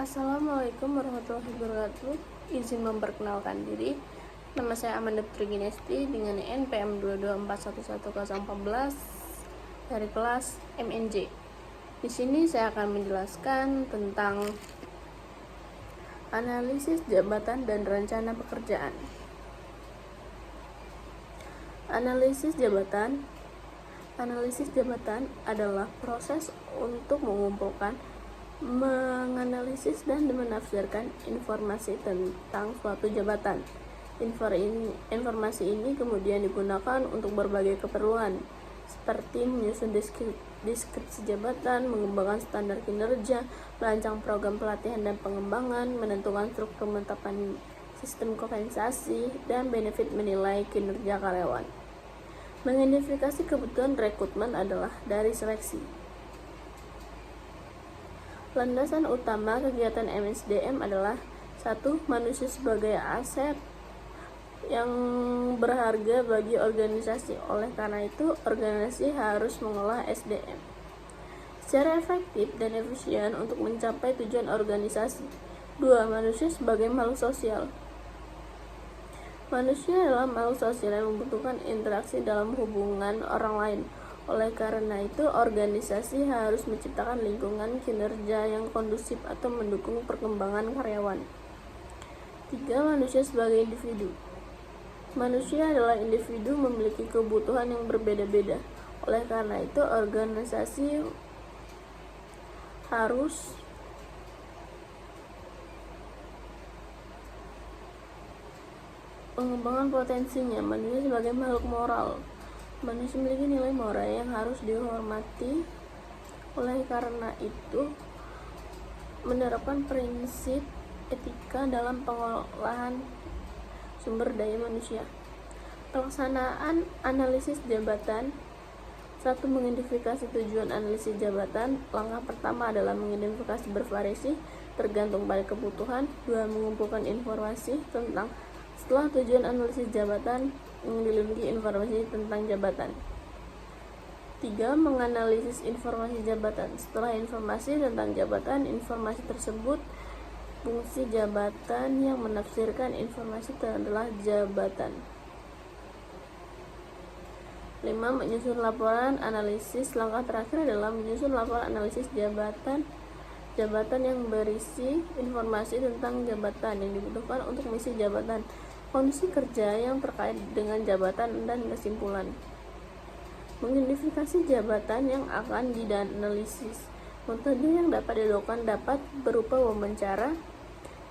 Assalamualaikum warahmatullahi wabarakatuh. Izin memperkenalkan diri. Nama saya Amanda Triginesti dengan NPM 224111014 dari kelas MNJ. Di sini saya akan menjelaskan tentang analisis jabatan dan rencana pekerjaan. Analisis jabatan adalah proses untuk mengumpulkan, menganalisis dan menafsirkan informasi tentang suatu jabatan. Informasi ini kemudian digunakan untuk berbagai keperluan, seperti menyusun deskripsi jabatan, mengembangkan standar kinerja, merancang program pelatihan dan pengembangan, menentukan struktur penetapan sistem kompensasi, dan benefit menilai kinerja karyawan. Mengidentifikasi kebutuhan rekrutmen adalah dari seleksi. Landasan utama kegiatan MSDM adalah 1. Manusia sebagai aset yang berharga bagi organisasi. Oleh karena itu, organisasi harus mengolah SDM secara efektif dan efisien untuk mencapai tujuan organisasi. 2. Manusia sebagai makhluk sosial. Manusia adalah makhluk sosial yang membutuhkan interaksi dalam hubungan orang lain. Oleh karena itu, organisasi harus menciptakan lingkungan kinerja yang kondusif atau mendukung perkembangan karyawan. 3. Manusia sebagai individu. Manusia adalah individu memiliki kebutuhan yang berbeda-beda. Oleh karena itu, organisasi harus mengembangkan potensinya. Manusia sebagai makhluk moral. Manusia memiliki nilai moral yang harus dihormati. Oleh karena itu, menerapkan prinsip etika dalam pengolahan sumber daya manusia. Pelaksanaan analisis jabatan. 1. Mengidentifikasi tujuan analisis jabatan. Langkah pertama adalah mengidentifikasi bervariasi tergantung pada kebutuhan. 2. Mengumpulkan informasi tentang setelah tujuan analisis jabatan, mengelilingi informasi tentang jabatan. 3. Menganalisis informasi jabatan. Setelah informasi tentang jabatan, informasi tersebut, fungsi jabatan yang menafsirkan informasi adalah jabatan. 5. Menyusun laporan analisis. Langkah terakhir adalah menyusun laporan analisis jabatan yang berisi informasi tentang jabatan yang dibutuhkan untuk misi jabatan, kondisi kerja yang terkait dengan jabatan, dan kesimpulan. Mengidentifikasi jabatan yang akan dianalisis. Metode yang dapat dilakukan dapat berupa wawancara,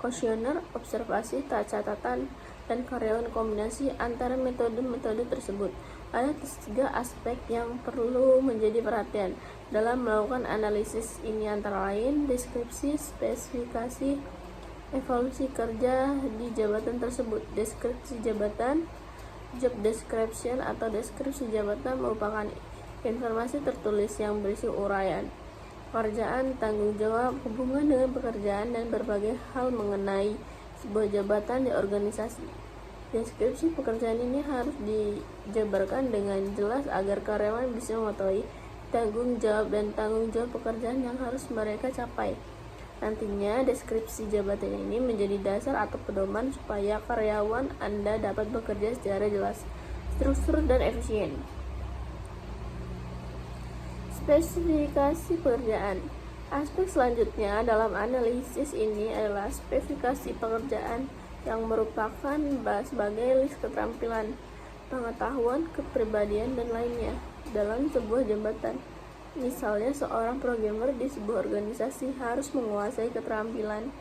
kuesioner, observasi, catatan, dan karyawan. Kombinasi antara metode-metode tersebut. Ada 3 aspek yang perlu menjadi perhatian dalam melakukan analisis ini, antara lain deskripsi, spesifikasi, evaluasi kerja di jabatan tersebut. Deskripsi jabatan, job description atau deskripsi jabatan, merupakan informasi tertulis yang berisi uraian pekerjaan, tanggung jawab, hubungan dengan pekerjaan, dan berbagai hal mengenai sebuah jabatan di organisasi. Deskripsi pekerjaan ini harus dijabarkan dengan jelas agar karyawan bisa mengetahui tanggung jawab pekerjaan yang harus mereka capai. Nantinya, deskripsi jabatan ini menjadi dasar atau pedoman supaya karyawan Anda dapat bekerja secara jelas, struktur, dan efisien. Spesifikasi pekerjaan. Aspek selanjutnya dalam analisis ini adalah spesifikasi pekerjaan, yang merupakan sebagai list keterampilan, pengetahuan, kepribadian, dan lainnya dalam sebuah jabatan. Misalnya, seorang programmer di sebuah organisasi harus menguasai keterampilan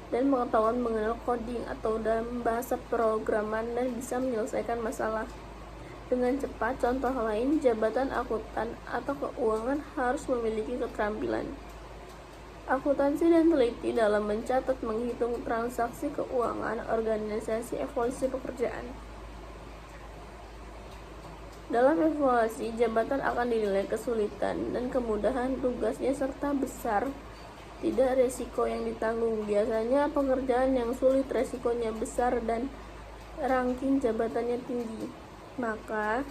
dan pengetahuan mengenal coding atau dalam bahasa programan dan bisa menyelesaikan masalah dengan cepat. Contoh lain, jabatan akuntan atau keuangan harus memiliki keterampilan akuntansi dan teliti dalam mencatat, menghitung transaksi keuangan organisasi. Evaluasi pekerjaan. Dalam evaluasi, jabatan akan dinilai kesulitan dan kemudahan tugasnya serta besar tidak resiko yang ditanggung. Biasanya pekerjaan yang sulit resikonya besar dan ranking jabatannya tinggi, maka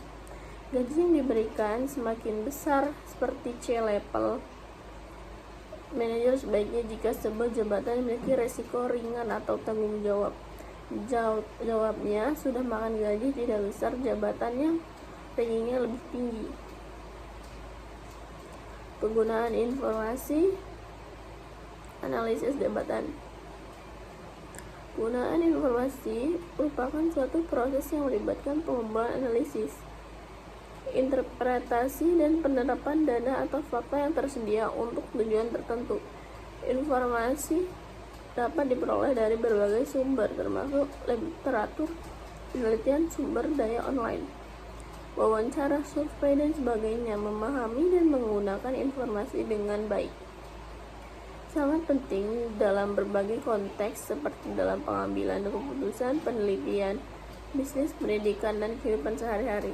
gaji yang diberikan semakin besar, seperti C-level. Manajer sebaiknya jika sebuah jabatan memiliki resiko ringan atau tanggung jawab. Jawabnya sudah makan gaji tidak besar, jabatannya rankingnya lebih tinggi. Penggunaan informasi, analisis jabatan. Penggunaan informasi merupakan suatu proses yang melibatkan pengumpulan analisis, interpretasi, dan penerapan data atau fakta yang tersedia untuk tujuan tertentu. Informasi dapat diperoleh dari berbagai sumber, termasuk literatur, penelitian, sumber daya online, wawancara, survei, dan sebagainya. Memahami dan menggunakan informasi dengan baik sangat penting dalam berbagai konteks seperti dalam pengambilan keputusan, penelitian, bisnis, pendidikan, dan kehidupan sehari-hari.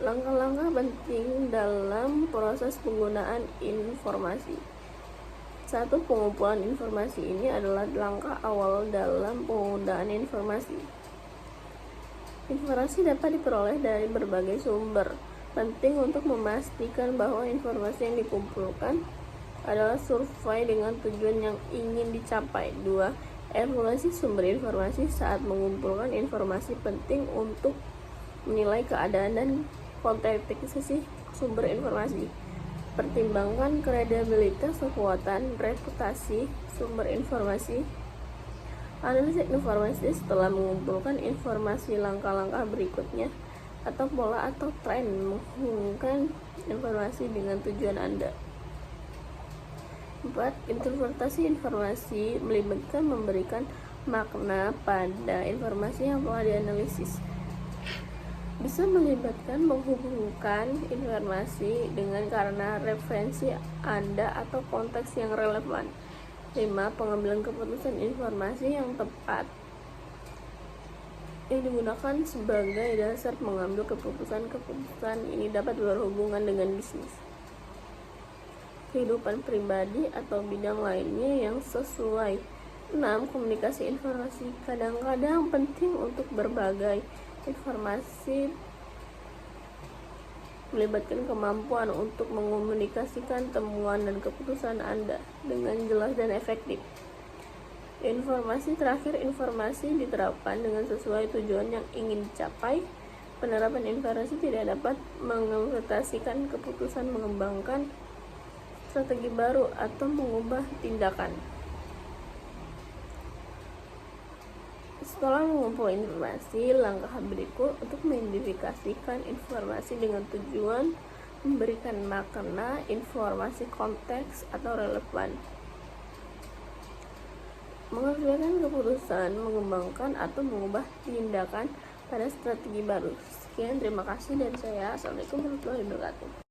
Langkah-langkah penting dalam proses penggunaan informasi. 1. Pengumpulan informasi. Ini adalah langkah awal dalam penggunaan informasi. Informasi dapat diperoleh dari berbagai sumber. Penting untuk memastikan bahwa informasi yang dikumpulkan adalah survei dengan tujuan yang ingin dicapai. 2. Evaluasi sumber informasi. Saat mengumpulkan informasi, penting untuk menilai keadaan dan kontekstisasi sumber informasi. Pertimbangkan kredibilitas, kekuatan, reputasi sumber informasi. Analisis informasi. Setelah mengumpulkan informasi, langkah-langkah berikutnya atau pola atau tren menghubungkan informasi dengan tujuan Anda. 4. Interpretasi informasi melibatkan memberikan makna pada informasi yang telah dianalisis. Bisa melibatkan menghubungkan informasi dengan karena referensi Anda atau konteks yang relevan. 5. Pengambilan keputusan informasi yang tepat yang digunakan sebagai dasar mengambil keputusan ini dapat berhubungan dengan bisnis, kehidupan pribadi, atau bidang lainnya yang sesuai. 6. Komunikasi informasi. Kadang-kadang penting untuk berbagai informasi melibatkan kemampuan untuk mengomunikasikan temuan dan keputusan Anda dengan jelas dan efektif. Informasi terakhir, informasi diterapkan dengan sesuai tujuan yang ingin dicapai. Penerapan informasi tidak dapat menginterpretasikan keputusan, mengembangkan strategi baru, atau mengubah tindakan. Setelah mengumpulkan informasi, langkah berikut untuk mengidentifikasikan informasi dengan tujuan memberikan makna, informasi konteks atau relevan, mengambil keputusan, mengembangkan atau mengubah tindakan pada strategi baru. Sekian, terima kasih dari saya. Assalamualaikum warahmatullahi wabarakatuh.